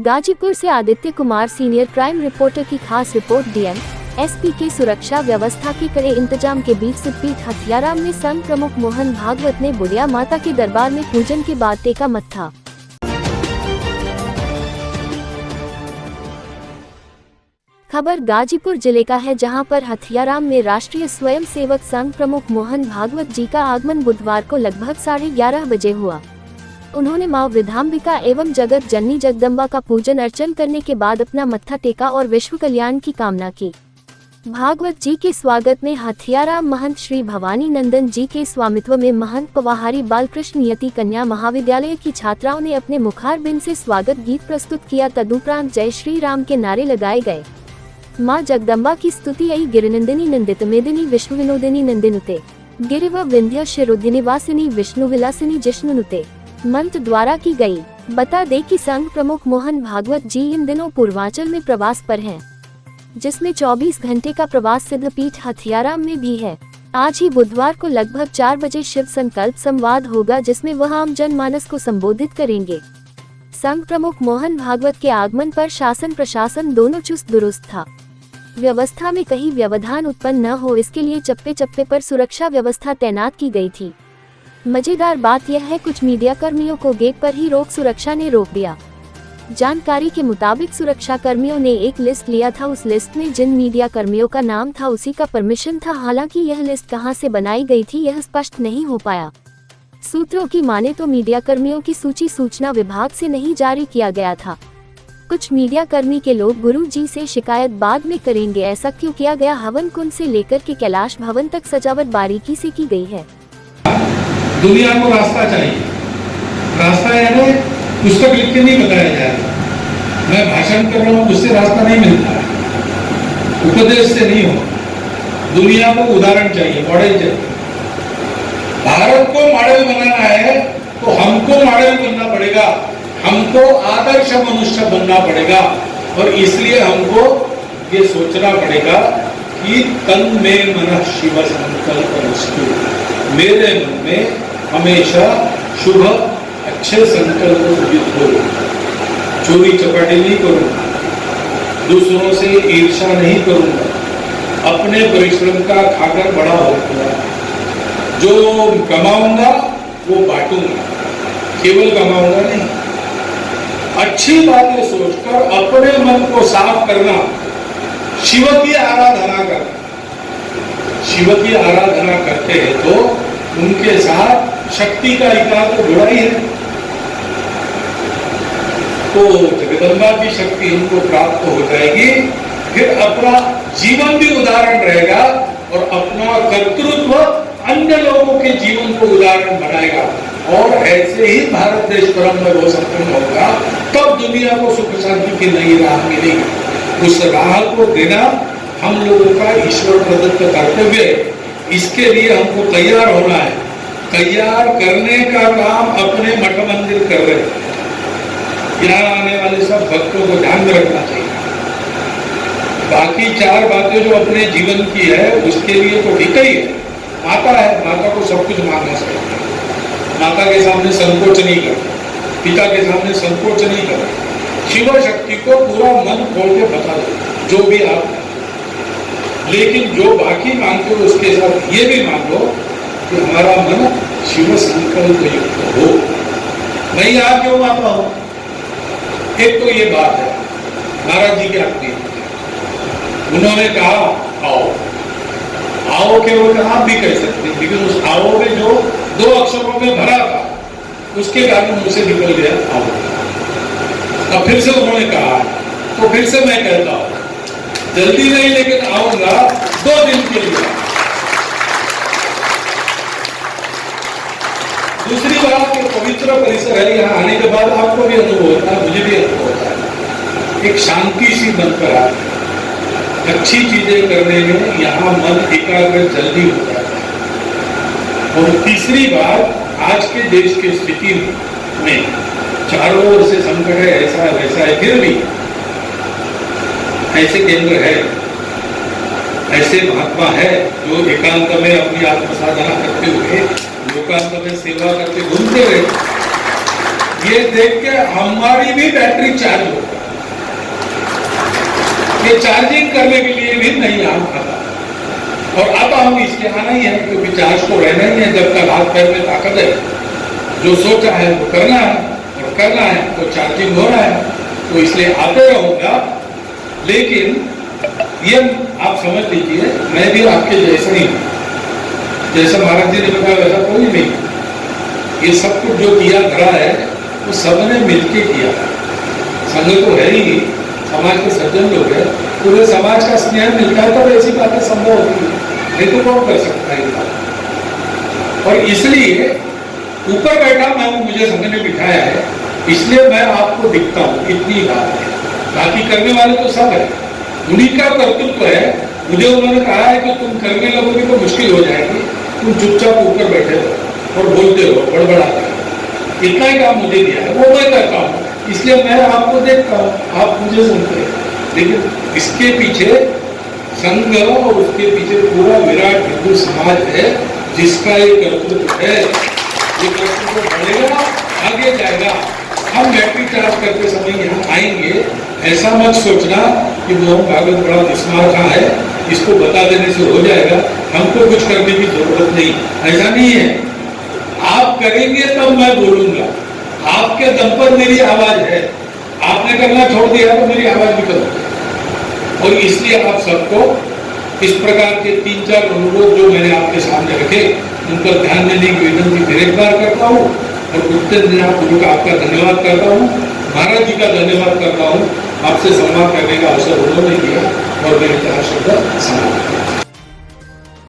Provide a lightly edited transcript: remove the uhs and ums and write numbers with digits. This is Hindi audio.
गाजीपुर से Aditya Kumar senior crime reporter की खास रिपोर्ट। डीएम एसपी के सुरक्षा व्यवस्था के कड़े इंतजाम के बीच सिद्धपीठ हथियाराम में संघ प्रमुख मोहन भागवत ने बुढ़िया माता के दरबार में पूजन के बाद टेका मत्था। खबर गाजीपुर जिले का है, जहां पर हथियाराम में राष्ट्रीय स्वयंसेवक संघ प्रमुख मोहन भागवत जी का आगमन बुधवार को लगभग 11:30 बजे हुआ। उन्होंने मां वृद्धांबिका एवं जगत जननी जगदम्बा का पूजन अर्चन करने के बाद अपना मत्था टेका और विश्व कल्याण की कामना की। भागवत जी के स्वागत में हथियाराम महंत श्री भवानी नंदन जी के स्वामित्व में महंत पवाहारी बालकृष्ण यति कन्या महाविद्यालय की छात्राओं ने अपने मुखारबिंद से स्वागत गीत प्रस्तुत किया। तदुपरांत जय श्री राम के नारे लगाए गए। मां जगदम्बा की स्तुति आई गिरिनंदिनी नंदित मेदिनी विश्व विनोदिनी नंदिनुते गिरिव विंध्य शिरोदिनिवासिनी विष्णु विलासिनी जिष्णुनुते मंत्र द्वारा की गई। बता दें कि संघ प्रमुख मोहन भागवत जी इन दिनों पूर्वांचल में प्रवास पर हैं, जिसमें 24 घंटे का प्रवास सिद्धपीठ हथियाराम में भी है। आज ही बुधवार को लगभग 4 बजे शिव संकल्प संवाद होगा, जिसमें वह आम जनमानस को संबोधित करेंगे। संघ प्रमुख मोहन भागवत के आगमन पर शासन प्रशासन दोनों चुस्त दुरुस्त था। व्यवस्था में कहीं व्यवधान उत्पन्न न हो, इसके लिए चप्पे चप्पे पर सुरक्षा व्यवस्था तैनात की गई थी। मजेदार बात यह है, कुछ मीडिया कर्मियों को गेट पर ही सुरक्षा ने रोक दिया। जानकारी के मुताबिक सुरक्षा कर्मियों ने एक लिस्ट लिया था, उस लिस्ट में जिन मीडिया कर्मियों का नाम था उसी का परमिशन था। हालांकि यह लिस्ट कहां से बनाई गई थी यह स्पष्ट नहीं हो पाया। सूत्रों की माने तो मीडिया कर्मियों की सूची सूचना विभाग से नहीं जारी किया गया था। कुछ मीडिया कर्मी के लोग गुरु जी से शिकायत बाद में करेंगे। ऐसा क्यों किया गया? हवन कुंड से लेकर के कैलाश भवन तक सजावट बारीकी से की गई है। दुनिया को रास्ता चाहिए, रास्ता यानी पुस्तक लिख के नहीं बताया जाएगा। मैं भाषण कर रहा हूँ, उससे रास्ता नहीं मिलता है, उपदेश से नहीं हो। दुनिया को उदाहरण चाहिए, मॉडल चाहिए। भारत को मॉडल बनाना है तो हमको मॉडल बनना पड़ेगा, हमको आदर्श मनुष्य बनना पड़ेगा। और इसलिए हमको ये सोचना पड़ेगा कि तन में मन शिव संकल्प, मेरे मन में हमेशा शुभ अच्छे संकल्प उदित हो। चोरी चपाटी नहीं करूंगा, दूसरों से ईर्ष्या नहीं करूंगा, अपने परिश्रम का खाकर बड़ा होगा। जो कमाऊंगा वो बांटूंगा, केवल कमाऊंगा नहीं। अच्छी बातें सोचकर अपने मन को साफ करना, शिव की आराधना करना। शिव की आराधना करते हैं तो उनके साथ शक्ति का इकाद तो जुड़ा ही है, तो जगदम्बा की शक्ति उनको प्राप्त हो जाएगी। फिर अपना जीवन भी उदाहरण रहेगा और अपना कर्तृत्व अन्य लोगों के जीवन को उदाहरण बनाएगा। और ऐसे ही भारत देश परम में वो संपन्न होगा, तब दुनिया को सुख शांति की नई राह मिलेगी। उस राह को देना हम लोगों का ईश्वर प्रदत्त कर्तव्य है। इसके लिए हमको तैयार होना है। तैयार करने का काम अपने मठ मंदिर कर रहे हैं। यहाँ आने वाले सब भक्तों को ध्यान में रखना चाहिए। बाकी 4 बातें जो अपने जीवन की है उसके लिए तो ठीक ही है। माता है, माता को सब कुछ मांगना चाहिए। माता के सामने संकोच नहीं करना, पिता के सामने संकोच नहीं करना। शिव शक्ति को पूरा मन खोल के बता दो जो भी आप, लेकिन जो बाकी मांगते हो उसके साथ ये भी मांगो कि हमारा मन शिव संकल्प युक्त हो। मैं यहाँ क्यों आता हूं? एक तो ये बात है, महाराज जी की आज्ञा, उन्होंने कहा आओ। आओ केवल आप भी कह सकते हैं, लेकिन उस आओ में जो 2 अक्षरों में भरा था उसके कारण मुझसे निकल गया आओ। अब फिर से उन्होंने कहा तो फिर से मैं कहता हूं, जल्दी नहीं लेकिन आऊंगा 2 दिन के लिए। दूसरी बात, पवित्र परिसर है, यहाँ आने के बाद आपको भी अनुभव होता है, मुझे भी अनुभव होता है। एक शांति सी मन पर आती है। अच्छी चीजें करने में यहाँ मन एकाग्र जल्दी हो जाता है। और तीसरी बात, आज के देश की स्थिति में चारों ओर से संकट है, ऐसा है वैसा है, फिर भी ऐसे केंद्र है, ऐसे महात्मा है जो एकांत में अपनी आत्मसाधना करते हुए लोकांत में सेवा करके घूमते हुए, ये देख के हमारी भी बैटरी चार्ज होती है। ये चार्जिंग करने के लिए भी नहीं आता, और आता हम इसलिए आना ही है क्योंकि चार्ज तो रहना ही है जब तक हाथ पैर में ताकत है। जो सोचा है वो करना है, और करना है तो चार्जिंग हो रहा है, तो इसलिए आते रहोगा। लेकिन ये आप समझ लीजिए, मैं भी आपके जैसा ही हूँ, जैसा महाराज जी ने बताया वैसा कोई नहीं। ये सब कुछ जो किया धरा है वो सबने मिलके किया है। संघ तो है ही, समाज के सज्जन लोग हैं, पूरे समाज का स्नेह मिलता है तब ऐसी बातें संभव होती है, नहीं तो कौन कर सकता है ये बात। और इसलिए ऊपर बैठा मैं हूं, मुझे संघ ने बिठाया है, इसलिए मैं आपको दिखता हूं, इतनी बात है। बाकी करने वाले तो सब है, उन्हीं का कर्तृत्व है। मुझे उन्होंने कहा है कि तुम करने लगोगे तो मुश्किल हो जाएगी, तुम चुपचाप ऊपर बैठे रहो और बोलते रहो, बड़बड़ाते रहो। इतना ही काम मुझे दिया है, वो मैं करता हूँ, इसलिए मैं आपको देखता हूँ, आप मुझे सुनते हैं। लेकिन इसके पीछे संघ और उसके पीछे पूरा विराट हिंदू समाज है जिसका ये कर्तृत्व है। ये कर्तृत्व बढ़ेगा, आगे जाएगा। हम बैटरी चार्ज करते समय यहाँ आएंगे, ऐसा मत सोचना कि मोहन भागवत बड़ा दिस्मार का है, इसको बता देने से हो जाएगा, हमको कुछ करने की जरूरत नहीं। ऐसा नहीं है, आप करेंगे तब मैं बोलूंगा, आपके दम पर मेरी आवाज है। आपने करना छोड़ दिया तो मेरी आवाज भी करूंगा। और इसलिए आप सबको इस प्रकार के 3-4 अनुरोध जो मैंने आपके सामने रखे, उन पर ध्यान देने की विनती फिर एक बार करता हूँ, और उत्तर का आपका धन्यवाद करता हूँ, महाराज जी का धन्यवाद करता हूँ। आपसे संवाद करने का अवसर उन्होंने दिया और मेरे 4 शब्द समाप्त।